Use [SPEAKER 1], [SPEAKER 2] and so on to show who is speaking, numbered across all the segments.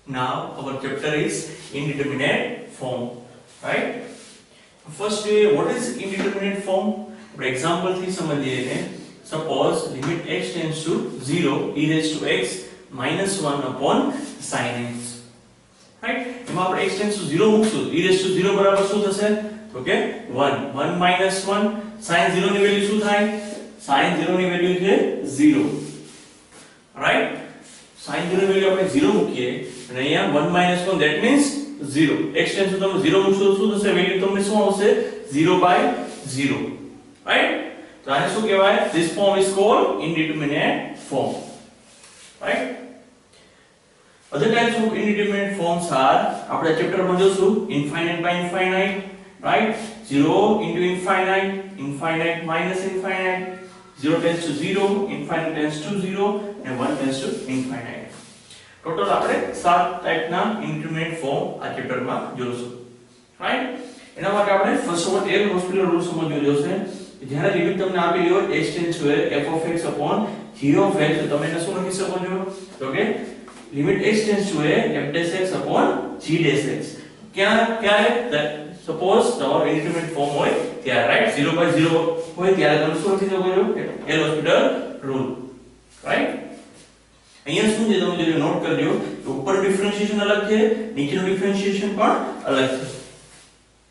[SPEAKER 1] Now our chapter is indeterminate form, right? First, what is indeterminate form? For example, થી સમજીએ ને. Suppose limit x tends to 0 e raised to x minus 1 upon sin x. Right? એમાં આપણે x tends to 0 મૂકશું. e raised to 0 બરાબર શું થશે? તો કે 1. 1 minus 1 sin 0 ની વેલ્યુ શું થાય? sin 0 ની વેલ્યુ છે 0. Right? sin 0 ની વેલ્યુ આપણે 0 મૂકીએ અને અહીંયા 1 minus 1 that means 0. x tends to તમે 0 મૂકશો તો શું થશે? વેલ્યુ તમને શું આવશે? 0 by 0. Right? તો આને શું કહેવાય? This form is called indeterminate form. Right? Other types of indeterminate forms are આપણે ચેપ્ટર માં જોશું infinite by infinite, right? 0 into infinite, infinite minus infinite, 0 tends to 0, infinite tends to 0 and 1 tends to infinite. Total આપણે 7 ટાઈપના indeterminate form આ chapter માં જોશું. Right? એના માટે આપણે first of all L'Hospital rule સમજવો જોશે. જ્યારે લિમિટ તમને આપેલી હોય x tend to f of x upon g of x તો તમે એને શું લખી શકો છો? તો કે limit x tend to f dash x upon g dash x. ક્યારે સપોઝ તમારો ઇન્ડિટરમિનેટ ફોર્મ હોય ત્યારે, રાઈટ? 0 by 0 હોય ત્યારે તમે શું લખી શકો છો? L hospital rule. રાઈટ? અહીંયા શું છે તમે જો નોટ કરજો કે ઉપર ડિફરન્શિએશન અલગ છે, નીચેનું ડિફરન્શિએશન પણ અલગ છે.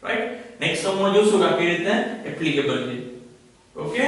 [SPEAKER 1] રાઈટ? નેક્સ્ટ સમમાં જોશું કે આ કેવી રીતે એપ્લિકેબલ છે. ઓકે?